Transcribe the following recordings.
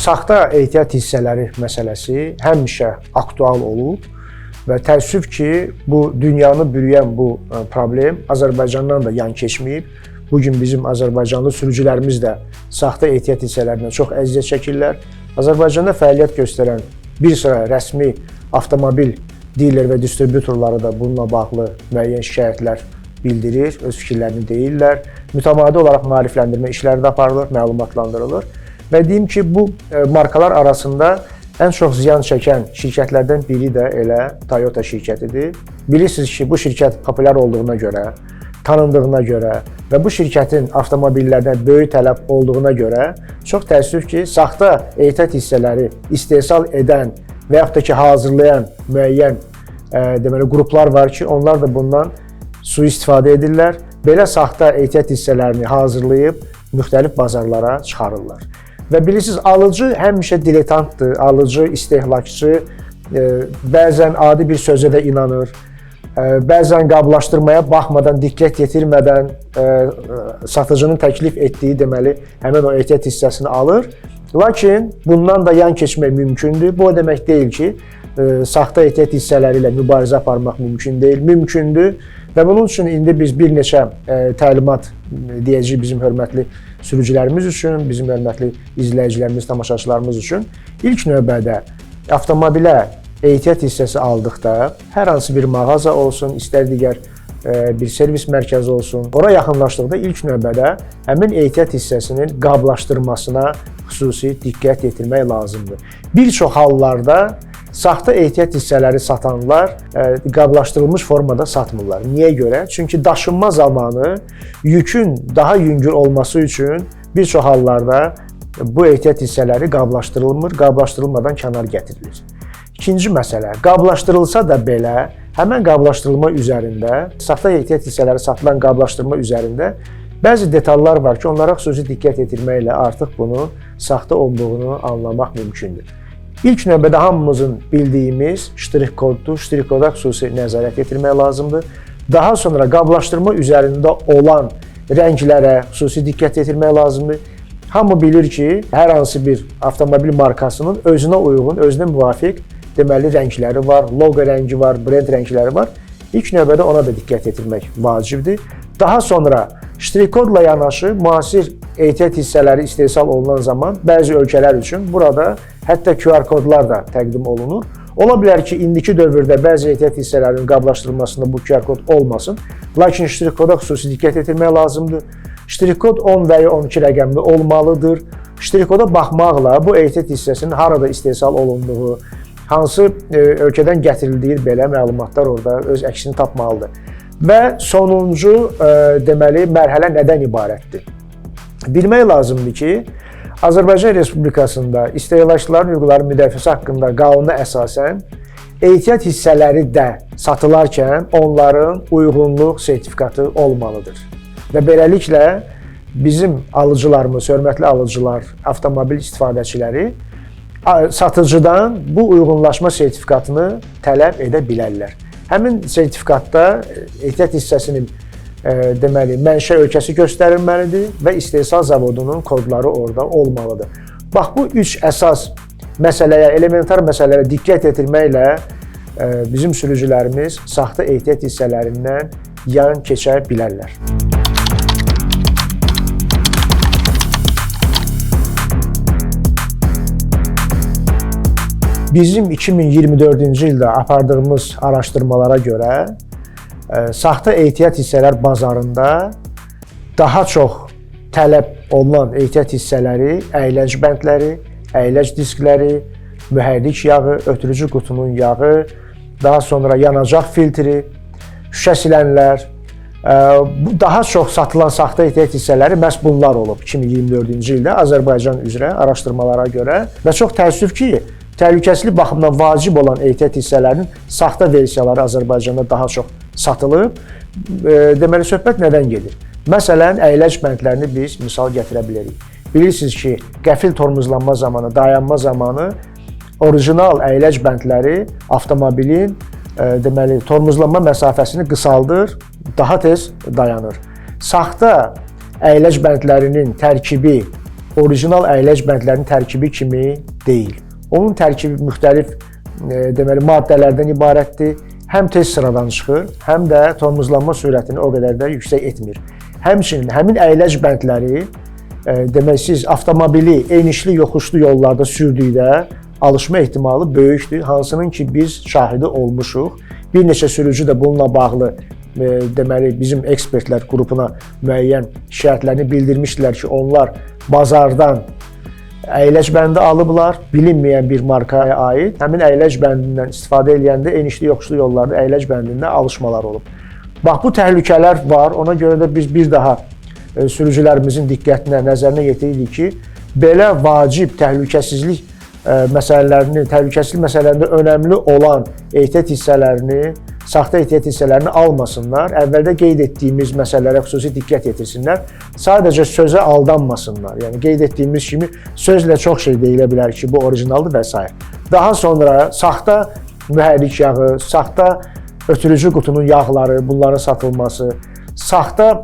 Saxta ehtiyat hissələri məsələsi həmişə aktual olub və təəssüf ki, bu dünyanı bürüyən bu problem Azərbaycandan da yan keçməyib. Bugün bizim Azərbaycanlı sürücülərimiz də saxta ehtiyat hissələrindən çox əziyyət çəkirlər. Azərbaycanda fəaliyyət göstərən bir sıra rəsmi avtomobil diler və distributorları da bununla bağlı müəyyən şikayətlər bildirir, öz fikirlərini deyirlər. Mütəmadi olaraq maarifləndirmə işləri də aparılır, məlumatlandırılır. Və deyim ki, bu markalar arasında ən çox ziyan çəkən şirkətlərdən biri də elə Toyota şirkətidir. Bilirsiniz ki, bu şirkət populyar olduğuna görə, tanındığına görə və bu şirkətin avtomobillərdən böyük tələb olduğuna görə çox təəssüf ki, saxta ehtiyat hissələri istehsal edən və yaxud da ki, hazırlayan müəyyən deməli, qruplar var ki, onlar da bundan sui-istifadə edirlər. Belə saxta ehtiyat hissələrini hazırlayıb müxtəlif bazarlara çıxarırlar. Və bilirsiniz, alıcı həmişə diletantdır, alıcı, istehlakçı, bəzən adi bir sözə də inanır, bəzən qablaşdırmaya baxmadan, diqqət yetirmədən satıcının təklif etdiyi deməli, həmin o ehtiyat hissəsini alır. Lakin bundan da yan keçmək mümkündür. Bu o demək deyil ki, saxta ehtiyat hissələri ilə mübarizə aparmaq mümkün deyil, mümkündür. Və bunun üçün indi biz bir neçə təlimat deyəcəyik bizim hörmətli sürücülərimiz üçün, bizim hörmətli izləyicilərimiz, tamaşaçılarımız üçün. İlk növbədə avtomobilə ehtiyat hissəsi aldıqda hər hansı bir mağaza olsun, istər digər bir servis mərkəzi olsun, ora yaxınlaşdıqda ilk növbədə həmin ehtiyat hissəsinin qablaşdırmasına xüsusi diqqət yetirmək lazımdır. Bir çox hallarda saxta ehtiyat hissələri satanlar qablaşdırılmış formada satmırlar. Niyə görə? Çünki daşınma zamanı yükün daha yüngül olması üçün bir çox hallarda bu ehtiyat hissələri qablaşdırılmır, qablaşdırılmadan kənar gətirilir. İkinci məsələ, qablaşdırılsa da belə, həmən qablaşdırılma üzərində, saxta ehtiyat hissələri satılan qablaşdırma üzərində bəzi detallar var ki, onlara xüsusi diqqət yetirməklə artıq bunun saxta olduğunu anlamaq mümkündür. İlk növbədə hamımızın bildiyimiz ştrix koddur, ştrix koda xüsusi nəzarət yetirmək lazımdır. Daha sonra qablaşdırma üzərində olan rənglərə xüsusi diqqət yetirmək lazımdır. Hamı bilir ki, hər hansı bir avtomobil markasının özünə uyğun, özünə müvafiq deməli rəngləri var, loqo rəngi var, brend rəngləri var. İlk növbədə ona da diqqət yetirmək vacibdir. Daha sonra ştrix kodla yanaşı müasir ehtiyat hissələri istehsal olunan zaman bəzi ölkələr üçün burada hətta QR kodlar da təqdim olunur. Ola bilər ki, indiki dövrdə bəzi ehtiyat hissələrinin qablaşdırılmasında bu QR kod olmasın. Lakin ştrix koda xüsusi diqqət etmək lazımdır. Ştrix kod 10 və ya 12 rəqəmli olmalıdır. Ştrix koda baxmaqla bu ehtiyat hissəsinin harada istehsal olunduğu, hansı ölkədən gətirildiyi belə məlumatlar orada öz əksini tapmalıdır. Və sonuncu deməli mərhələ nədən ibarətdir? Bilmək lazımdır ki, Azərbaycan Respublikasında istehlakçıların hüquqları müdafiəsi haqqında qanuna əsasən ehtiyat hissələri də satılarkən onların uyğunluq sertifikatı olmalıdır. Və beləliklə bizim alıcılarımız, hörmətli alıcılar, avtomobil istifadəçiləri satıcıdan bu uyğunlaşma sertifikatını tələb edə bilərlər. Həmin sertifikatda ehtiyat hissəsinin deməli, mənşə ölkəsi göstərilməlidir və istehsal zavodunun kodları orada olmalıdır. Bax, bu üç əsas məsələyə, elementar məsələlərə diqqət yetirməklə bizim sürücülərimiz saxta ehtiyat hissələrindən yan keçə bilərlər. Bizim 2024-cü ildə apardığımız araşdırmalara görə saxta ehtiyat hissələr bazarında daha çox tələb olunan ehtiyat hissələri əyləc bəndləri, əyləc diskləri, mühərrik yağı, ötürücü qutunun yağı, daha sonra yanacaq filtri, şüşə silənlər, daha çox satılan saxta ehtiyat hissələri məhz bunlar olub 2024-cü ildə Azərbaycan üzrə araşdırmalara görə və çox təəssüf ki, təhlükəsizlik baxımından vacib olan ehtiyat hissələrinin saxta versiyaları Azərbaycanda daha çox satılıb. Deməli, söhbət nədən gedir? Məsələn, əyləc bəndlərini biz misal gətirə bilərik. Bilirsiniz ki, qəfil tormozlanma zamanı, dayanma zamanı orijinal əyləc bəndləri avtomobilin deməli, tormozlanma məsafəsini qısaldır, daha tez dayanır. Saxta əyləc bəndlərinin tərkibi orijinal əyləc bəndlərinin tərkibi kimi deyil. Onun tərkibi müxtəlif deməli maddələrdən ibarətdir. Həm tez sıradan çıxır, həm də tormozlanma sürətini o qədər də yüksək etmir. Həmçinin həmin əyləc bəndləri demək siz avtomobili enişli yoxuşlu yollarda sürdükdə alışma ehtimalı böyükdür, hansının ki biz şahidi olmuşuq. Bir neçə sürücü də bununla bağlı deməli bizim ekspertlər qrupuna müəyyən şikayətlərini bildirmişdilər ki, onlar bazardan əyləc bəndi alıblar, bilinməyən bir markaya aid. Həmin əyləc bəndindən istifadə edəndə enişli yoxuşlu yollarda əyləc bəndində alışmalar olub. Bax, bu təhlükələr var. Ona görə də biz bir daha sürücülərimizin diqqətinə, nəzərinə yetiririk ki, belə vacib təhlükəsizlik məsələlərində önəmli olan ehtiyat hissələrini, saxta ehtiyat hissələrini almasınlar. Əvvəldə qeyd etdiyimiz məsələlərə xüsusi diqqət yetirsinlər. Sadəcə sözə aldanmasınlar. Yəni qeyd etdiyimiz kimi sözlə çox şey deyilə bilər ki, bu orijinaldır və s. Daha sonra saxta mühərrik yağı, saxta ötürücü qutunun yağları, bunların satılması, saxta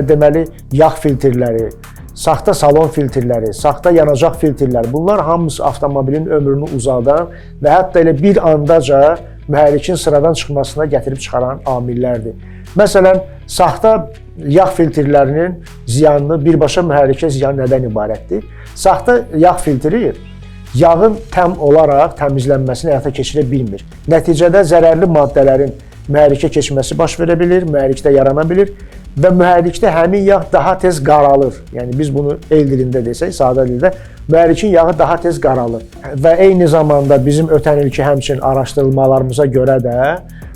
deməli yağ filtrləri, saxta salon filtrləri, saxta yanacaq filtrləri, bunlar hamısı avtomobilin ömrünü uzadan və hətta elə bir andaca mühərrikin sıradan çıxmasına gətirib çıxaran amillərdir. Məsələn, saxta yağ filtrlərinin ziyanını, birbaşa mühərrikə ziyan nədən ibarətdir? Saxta yağ filtri yağın tam olaraq təmizlənməsini həyata keçirə bilmir. Nəticədə zərərli maddələrin mühərrikə keçməsi baş verə bilir, mühərrikdə yarana bilir və mühərrikdə həmin yağ daha tez qaralır. Yəni biz bunu el dilində desək, sadə dildə mühərrikin yağı daha tez qaralır. Və eyni zamanda bizim ötən ilki həmçinin araşdırılmalarımıza görə də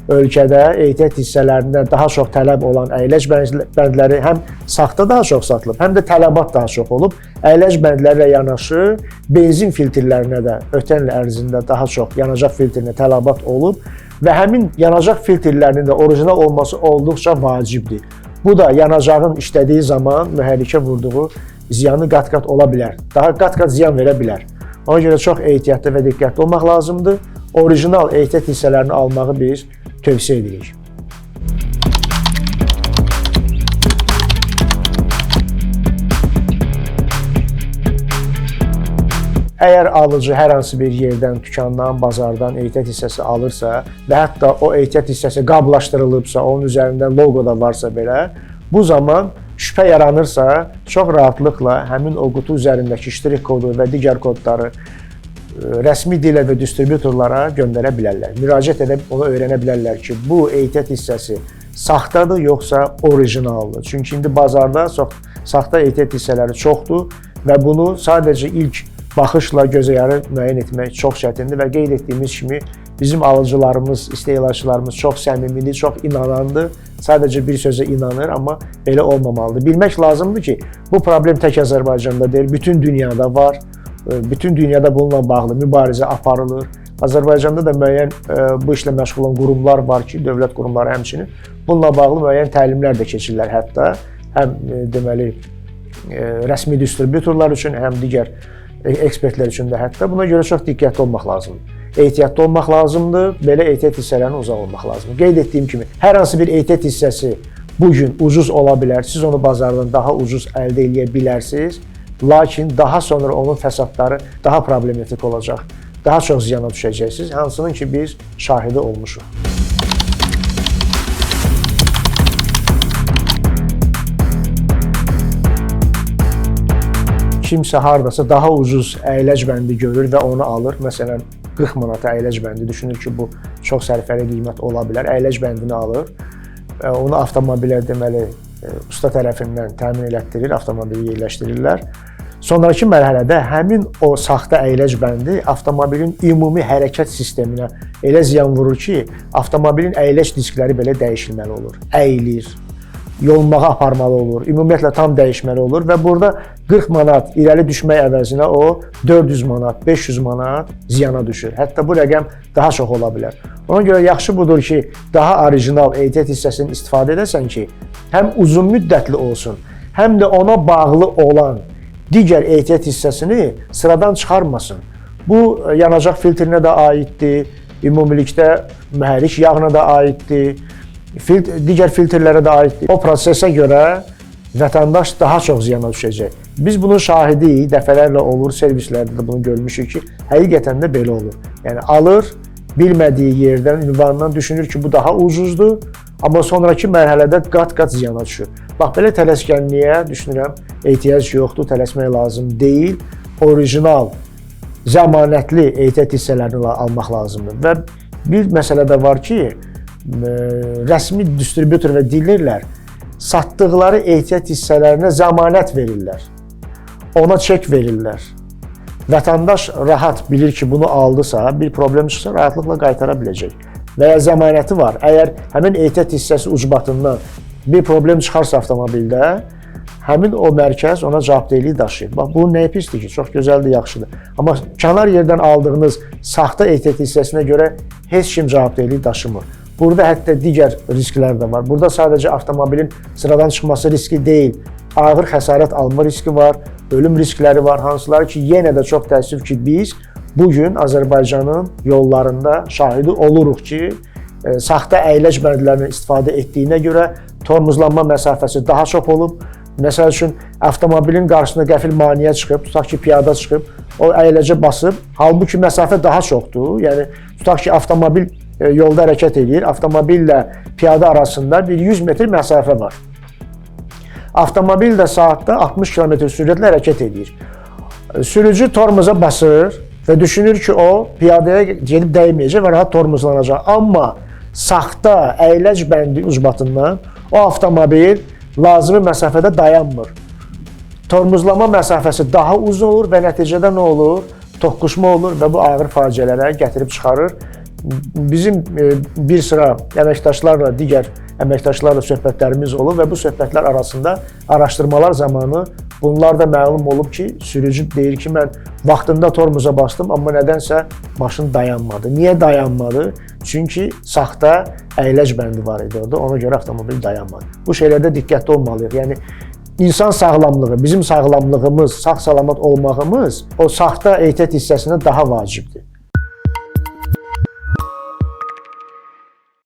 ölkədə ehtiyat hissələrində daha çox tələb olan əyləc bəndləri həm saxta daha çox satılıb, həm də tələbat daha çox olub. Əyləc bəndlərlə yanaşı benzin filtrlərinə də ötən il ərzində daha çox yanacaq filtrinə tələbat olub və həmin yanacaq filtrlərinin də orijinal olması olduqca vacibdir. Bu da yanacağın işlədiyi zaman mühərrikə vurduğu ziyanı qat-qat ola bilər, daha qat-qat ziyan verə bilər. Ona görə çox ehtiyatlı və diqqətli olmaq lazımdır. Orijinal ehtiyat hissələrini almağı biz tövsiyə edirik. Əgər alıcı hər hansı bir yerdən, dükandan, bazardan ehtiyat hissəsi alırsa və hətta o ehtiyat hissəsi qablaşdırılıbsa, onun üzərində loqo da varsa belə, bu zaman şübhə yaranırsa, çox rahatlıqla həmin o qutu üzərindəki ştrix kodu və digər kodları rəsmi dilə və distributorlara göndərə bilərlər. Müraciət edib onu öyrənə bilərlər ki, bu ehtiyat hissəsi saxtadır, yoxsa orijinaldır. Çünki indi bazarda saxta ehtiyat hissələri çoxdur və bunu sadəcə ilk baxışla gözəyarı müəyyən etmək çox çətindir və qeyd etdiyimiz kimi bizim alıcılarımız, istehlakçılarımız çox səmimidir, çox inanandır. Sadəcə bir sözə inanır, amma belə olmamalıdır. Bilmək lazımdır ki, bu problem tək Azərbaycanda deyil, bütün dünyada var. Bütün dünyada bununla bağlı mübarizə aparılır. Azərbaycanda da müəyyən bu işlə məşğul olan qurumlar var ki, dövlət qurumları həmçinin bununla bağlı müəyyən təlimlər də keçirlər hətta. Həm deməli rəsmi distributorlar üçün, həm digər ekspertlər üçün də hətta. Buna görə çox diqqətli olmaq lazımdır. Ehtiyatlı olmaq lazımdır, belə ehtiyat hissələrindən uzaq olmaq lazımdır. Qeyd etdiyim kimi, hər hansı bir ehtiyat hissəsi bugün ucuz ola bilər, siz onu bazardan daha ucuz əldə edə bilərsiniz, lakin daha sonra onun fəsadları daha problematik olacaq, daha çox ziyana düşəcəksiniz, hansının ki biz şahidi olmuşuq. Kimsə hardasa daha ucuz əyləc bəndi görür və onu alır. Məsələn, 40 manata əyləc bəndi düşünür ki, bu çox sərfəli qiymət ola bilər. Əyləc bəndini alır, onu avtomobilə deməli usta tərəfindən təmin elətdirir, avtomobili yerləşdirirlər. Sonraki mərhələdə həmin o saxta əyləc bəndi avtomobilin ümumi hərəkət sisteminə elə ziyan vurur ki, avtomobilin əyləc diskləri belə dəyişilməli olur, əyilir, yolmağa aparmalı olur, ümumiyyətlə tam dəyişməli olur və burada 40 manat irəli düşmək əvəzinə o 400 manat, 500 manat ziyana düşür. Hətta bu rəqəm daha çox ola bilər. Ona görə yaxşı budur ki, daha orijinal ehtiyat hissəsini istifadə edəsən ki, həm uzun müddətli olsun, həm də ona bağlı olan digər ehtiyat hissəsini sıradan çıxarmasın. Bu yanacaq filtrinə də aiddir, ümumilikdə mühərrik yağına da aiddir, digər filtrlərə də aiddir. O prosesə görə vətəndaş daha çox ziyana düşəcək. Biz bunun şahidiyik, dəfələrlə olur, servislərdə də bunu görmüşük ki, həqiqətən də belə olur. Yəni alır, bilmədiyi yerdən, ünvandan düşünür ki, bu daha ucuzdur, amma sonraki mərhələdə qat-qat ziyana düşür. Bax, belə tələskənliyə düşünürəm, ehtiyac yoxdur, tələsmək lazım deyil. Orijinal, zəmanətli ehtiyat hissələrini almaq lazımdır. Və bir məsələ də var ki, rəsmi distributor və dilerlər satdıqları ehtiyat hissələrinə zəmanət verirlər. Ona çek verirlər. Vətəndaş rahat bilir ki, bunu aldısa, bir problem çıxsa rahatlıqla qaytara biləcək. Və ya zəmanəti var. Əgər həmin ehtiyat hissəsi ucbatından bir problem çıxarsa avtomobildə, həmin o mərkəz ona cavabdehliyi daşıyır. Bax, bu nəyə pisdir ki, çox gözəldir, yaxşıdır. Amma kənar yerdən aldığınız saxta ehtiyat hissəsinə görə heç kim cavabdehliyi daşımır. Burada hətta digər risklər də var. Burada sadəcə avtomobilin sıradan çıxması riski deyil, ağır xəsarət alma riski var, ölüm riskləri var, hansıları ki, yenə də çox təəssüf ki, biz bugün Azərbaycanın yollarında şahidi oluruq ki, saxta əyləc bəndlərini istifadə etdiyinə görə tormozlanma məsafəsi daha çox olub. Məsəl üçün, avtomobilin qarşısına qəfil maneə çıxıb, tutaq ki, piyada çıxıb, o əyləcə basıb, halbuki məsafə daha çoxdur. Yəni, tutaq ki, avtomobil yolda hərəkət edir, avtomobillə piyada arasında bir 100 metr məsafə var. Avtomobil də saatda 60 km sürətlə hərəkət edir. Sürücü tormoza basır və düşünür ki, o piyadaya gedib dəyməyəcək və rahat tormozlanacaq. Amma saxta əyləc bəndi ucbatından o avtomobil lazımi məsafədə dayanmır. Tormozlama məsafəsi daha uzun olur və nəticədə nə olur? Toqquşma olur və bu ağır faciələrə gətirib çıxarır. Bizim bir sıra əməkdaşlarla, digər əməkdaşlarla söhbətlərimiz olub və bu söhbətlər arasında araşdırmalar zamanı bunlar da məlum olub ki, sürücü deyir ki, mən vaxtında tormoza bastım, amma nədənsə maşın dayanmadı. Niyə dayanmadı? Çünki saxta əyləc bəndi var idi orada, ona görə avtomobil dayanmadı. Bu şeylərdə diqqətli olmalıyıq. Yəni, insan sağlamlığı, bizim sağlamlığımız, sağ-salamat olmağımız o saxta ehtiyat hissəsinə daha vacibdir.